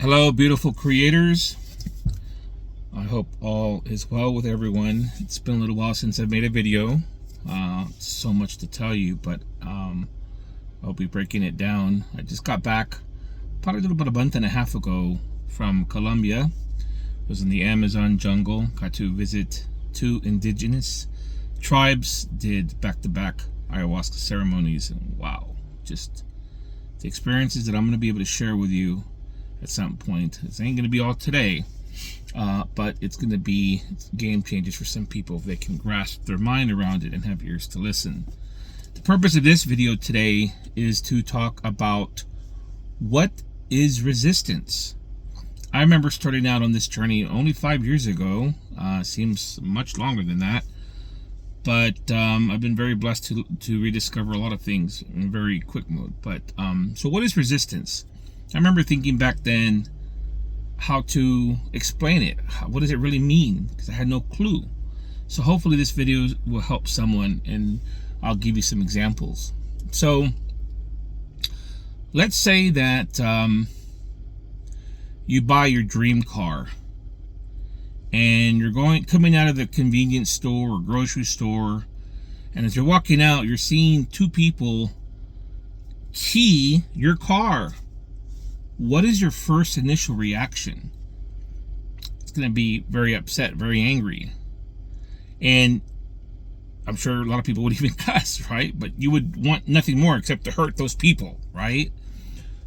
Hello, beautiful creators. I hope all is well with everyone. It's been a little while since I've made a video. So much to tell you, but I'll be breaking it down. I just got back probably a month and a half ago from Colombia. I was in the Amazon jungle. Got to visit 2 indigenous tribes. Did back-to-back ayahuasca ceremonies, and wow, just the experiences that I'm going to be able to share with you at some point. This ain't going to be all today, but it's going to be game changers for some people if they can grasp their mind around it and have ears to listen. The purpose of this video today is to talk about what is resistance. I remember starting out on this journey only 5 years ago. Seems much longer than that, but I've been very blessed to rediscover a lot of things in a very quick mode. But so what is resistance? I remember thinking back then how to explain it. What does it really mean? Because I had no clue. So hopefully this video will help someone, and I'll give you some examples. So let's say that you buy your dream car, and you're coming out of the convenience store or grocery store, and as you're walking out, you're seeing 2 people key your car. What is your first initial reaction? It's going to be very upset, very angry. And I'm sure a lot of people would even cuss, right? But you would want nothing more except to hurt those people, right?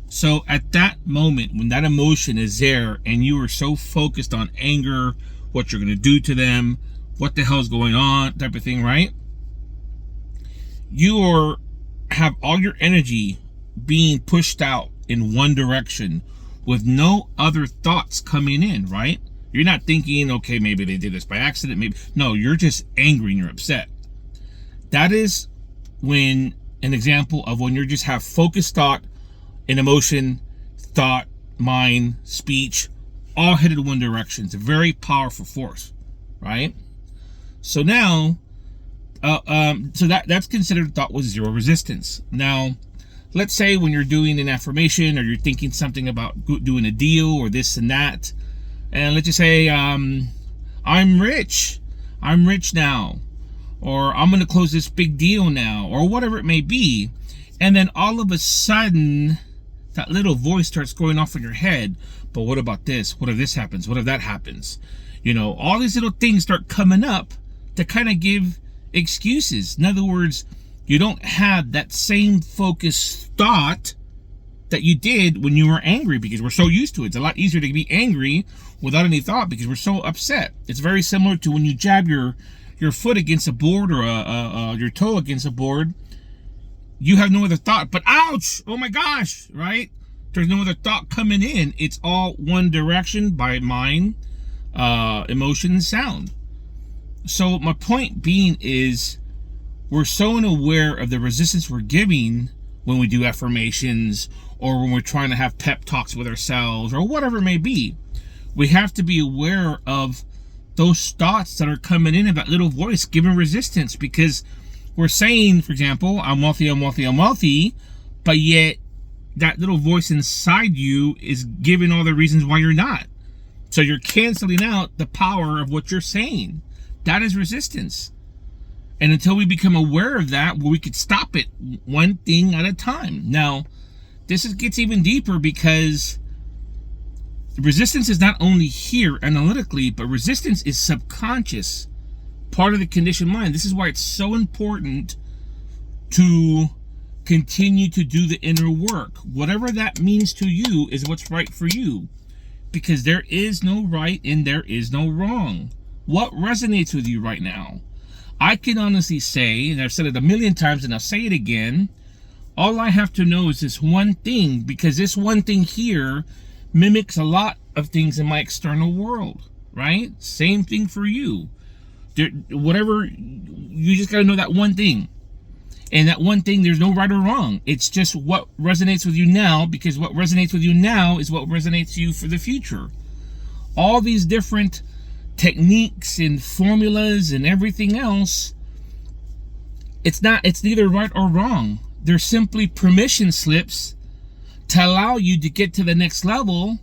So at that moment, when that emotion is there and you are so focused on anger, what you're going to do to them, what the hell's going on, type of thing, right? You have all your energy being pushed out in one direction with no other thoughts coming in, right? You're not thinking, okay, maybe they did this by accident, maybe. No, you're just angry and you're upset. That is when an example of when you just have focused thought and emotion, thought, mind, speech, all headed in one direction. It's a very powerful force, right? So now, that's considered thought with zero resistance. Now, let's say when you're doing an affirmation or you're thinking something about doing a deal or this and that, and let's just say, I'm rich now, or I'm going to close this big deal now, or whatever it may be. And then all of a sudden, that little voice starts going off in your head. But what about this? What if this happens? What if that happens? You know, all these little things start coming up to kind of give excuses. In other words, you don't have that same focused thought that you did when you were angry, because we're so used to it. It's a lot easier to be angry without any thought because we're so upset. It's very similar to when you jab your foot against a board or your toe against a board. You have no other thought but ouch, oh my gosh, right? There's no other thought coming in. It's all one direction by mind, emotion, and sound. So my point being is, we're so unaware of the resistance we're giving when we do affirmations or when we're trying to have pep talks with ourselves or whatever it may be. We have to be aware of those thoughts that are coming in, of that little voice giving resistance, because we're saying, for example, I'm wealthy, but yet that little voice inside you is giving all the reasons why you're not. So you're canceling out the power of what you're saying. That is resistance. And until we become aware of that, we could stop it one thing at a time. Now, this gets even deeper, because resistance is not only here analytically, but resistance is subconscious, part of the conditioned mind. This is why it's so important to continue to do the inner work. Whatever that means to you is what's right for you, because there is no right and there is no wrong. What resonates with you right now? I can honestly say, and I've said it a million times and I'll say it again, all I have to know is this one thing, because this one thing here mimics a lot of things in my external world, right? Same thing for you. Whatever, you just got to know that one thing. And that one thing, there's no right or wrong. It's just what resonates with you now, because what resonates with you now is what resonates with you for the future. All these different techniques and formulas and everything else, it's neither right or wrong. They're simply permission slips to allow you to get to the next level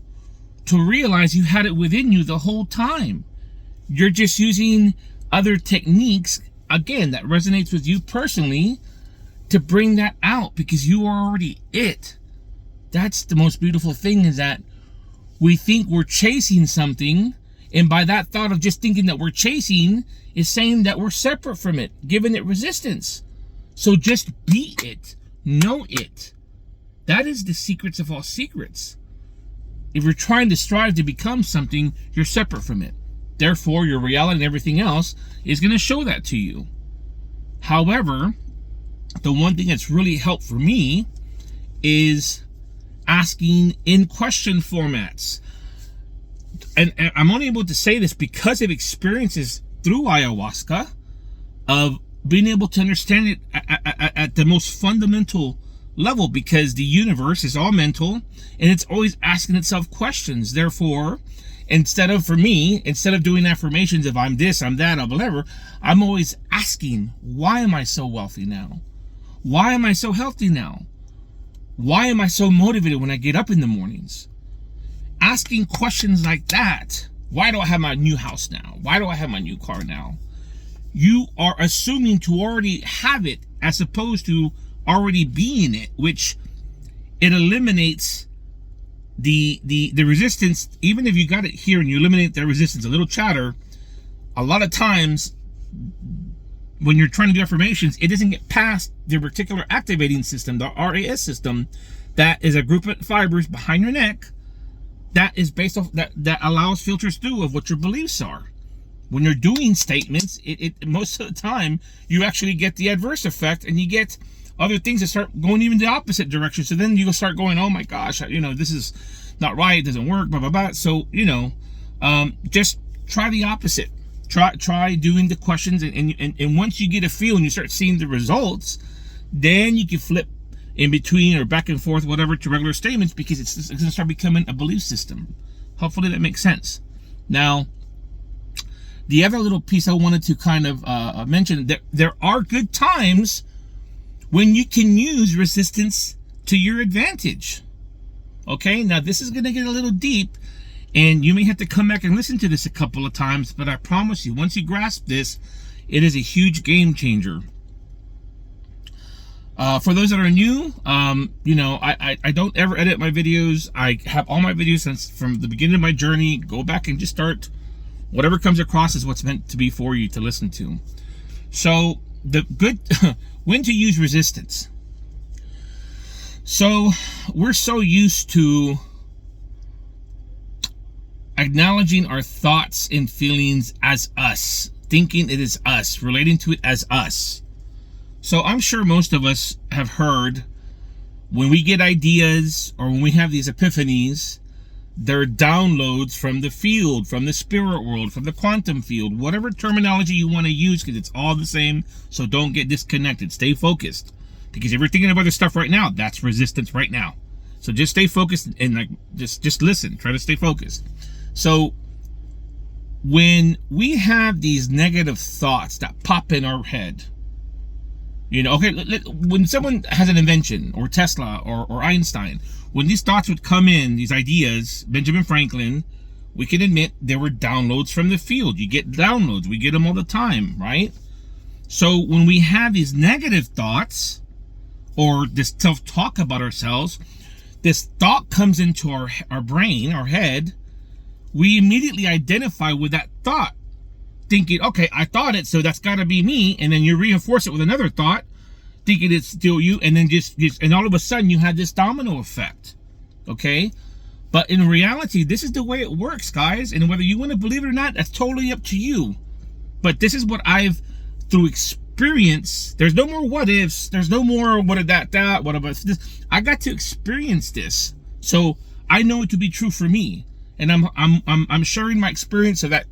to realize you had it within you the whole time. You're just using other techniques, again, that resonates with you personally, to bring that out, because you are already it. That's the most beautiful thing, is that we think we're chasing something, and by that thought of just thinking that we're chasing is saying that we're separate from it, giving it resistance. So just be it, know it. That is the secrets of all secrets. If you're trying to strive to become something, you're separate from it. Therefore, your reality and everything else is going to show that to you. However, the one thing that's really helped for me is asking in question formats. And I'm only able to say this because of experiences through ayahuasca, of being able to understand it at the most fundamental level, because the universe is all mental and it's always asking itself questions. Therefore, instead of doing affirmations of I'm this, I'm that, or whatever, I'm always asking, why am I so wealthy now? Why am I so healthy now? Why am I so motivated when I get up in the mornings? Asking questions like that. Why do I have my new house now? Why do I have my new car now? You are assuming to already have it as opposed to already being it, which it eliminates the resistance. Even if you got it here and you eliminate the resistance, a little chatter, a lot of times when you're trying to do affirmations, it doesn't get past the reticular activating system, the RAS system, that is a group of fibers behind your neck that is based off that allows filters through of what your beliefs are. When you're doing statements, it most of the time you actually get the adverse effect, and you get other things that start going even the opposite direction. So then you start going, oh my gosh, this is not right, it doesn't work, blah blah blah. So just try the opposite. Try doing the questions, and once you get a feel and you start seeing the results, then you can flip in between or back and forth, whatever, to regular statements, because it's going to start becoming a belief system. Hopefully that makes sense. Now, the other little piece I wanted to kind of mention, that there are good times when you can use resistance to your advantage. Okay, now this is going to get a little deep, and you may have to come back and listen to this a couple of times, but I promise you, once you grasp this, it is a huge game changer. For those that are new, I don't ever edit my videos. I have all my videos from the beginning of my journey. Go back and just start. Whatever comes across is what's meant to be for you to listen to. So the good, when to use resistance. So we're so used to acknowledging our thoughts and feelings as us, thinking it is us, relating to it as us. So I'm sure most of us have heard, when we get ideas or when we have these epiphanies, they're downloads from the field, from the spirit world, from the quantum field, whatever terminology you want to use, because it's all the same. So don't get disconnected. Stay focused, because if you're thinking of other stuff right now, that's resistance right now. So just stay focused and just listen. Try to stay focused. So when we have these negative thoughts that pop in our head, when someone has an invention, or Tesla or Einstein, when these thoughts would come in, these ideas, Benjamin Franklin, we can admit they were downloads from the field. You get downloads. We get them all the time, right? So when we have these negative thoughts, or this self-talk about ourselves, this thought comes into our brain, our head, we immediately identify with that thought, thinking, okay, I thought it, so that's got to be me. And then you reinforce it with another thought, thinking it's still you, and then and all of a sudden you have this domino effect. Okay, but in reality, this is the way it works, guys. And whether you want to believe it or not, that's totally up to you. But this is what I've, through experience, there's no more what ifs, there's no more what about this. I got to experience this, so I know it to be true for me, and I'm sharing my experience so that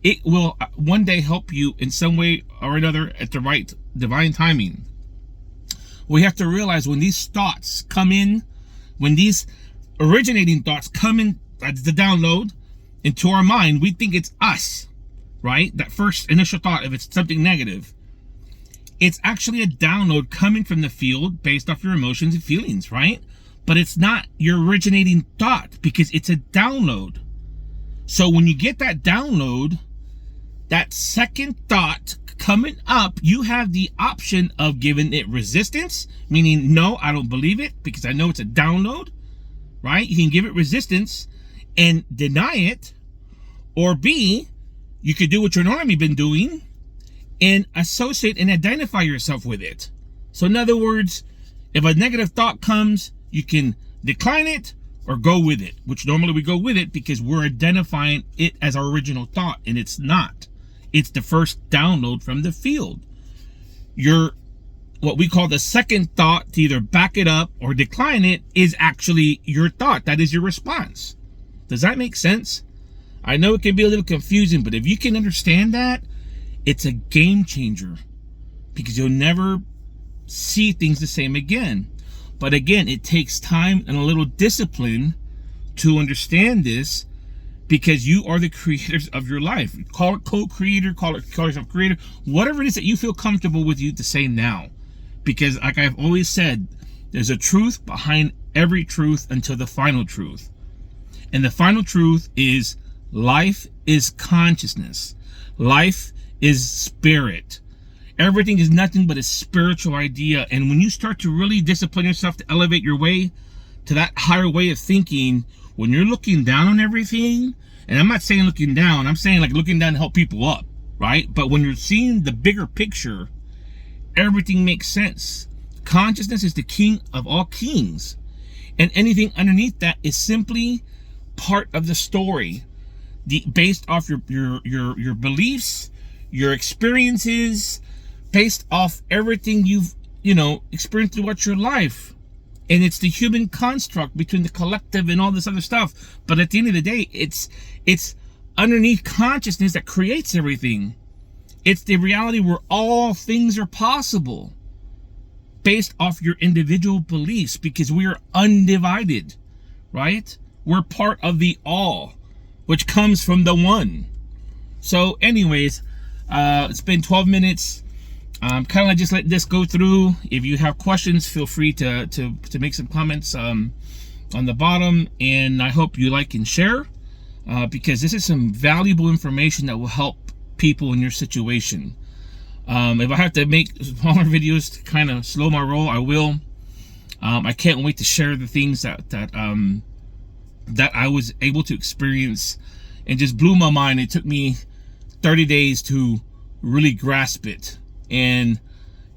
it will one day help you in some way or another at the right divine timing. We have to realize, when these thoughts come in, when these originating thoughts come in as the download into our mind, we think it's us, right? That first initial thought, if it's something negative, it's actually a download coming from the field based off your emotions and feelings, right? but it's not your originating thought because it's a download. So when you get that download, that second thought coming up, you have the option of giving it resistance, meaning, no, I don't believe it because I know it's a download, right? You can give it resistance and deny it. Or B, you could do what you're normally been doing and associate and identify yourself with it. So in other words, if a negative thought comes, you can decline it or go with it, which normally we go with it because we're identifying it as our original thought, and it's not. It's the first download from the field. Your, what we call the second thought, to either back it up or decline it, is actually your thought. That is your response. Does that make sense? I know it can be a little confusing, but if you can understand that, it's a game changer because you'll never see things the same again. But again, it takes time and a little discipline to understand this because you are the creators of your life. Call it co-creator, call yourself creator, whatever it is that you feel comfortable with you to say now. Because like I've always said, there's a truth behind every truth until the final truth. And the final truth is life is consciousness. Life is spirit. Everything is nothing but a spiritual idea. And when you start to really discipline yourself to elevate your way to that higher way of thinking, when you're looking down on everything, and I'm not saying looking down, I'm saying like looking down to help people up, right? But when you're seeing the bigger picture, everything makes sense. Consciousness is the king of all kings. And anything underneath that is simply part of the story, based off your beliefs, your experiences, based off everything you've experienced throughout your life. And it's the human construct between the collective and all this other stuff. But at the end of the day, it's underneath consciousness that creates everything. It's the reality where all things are possible based off your individual beliefs, because we are undivided, right? We're part of the all, which comes from the one. So anyways, it's been 12 minutes. Kind of like just let this go through. If you have questions, feel free to make some comments on the bottom. And I hope you like and share because this is some valuable information that will help people in your situation. If I have to make smaller videos to kind of slow my roll, I will. I can't wait to share the things that I was able to experience and just blew my mind. It took me 30 days to really grasp it. And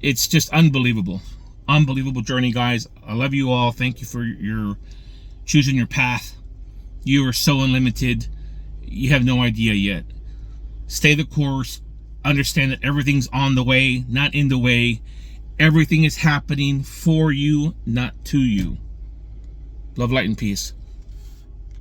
it's just unbelievable. Unbelievable journey, guys. I love you all. Thank you for your choosing your path. You are so unlimited. You have no idea yet. Stay the course. Understand that everything's on the way, not in the way. Everything is happening for you, not to you. Love, light, and peace.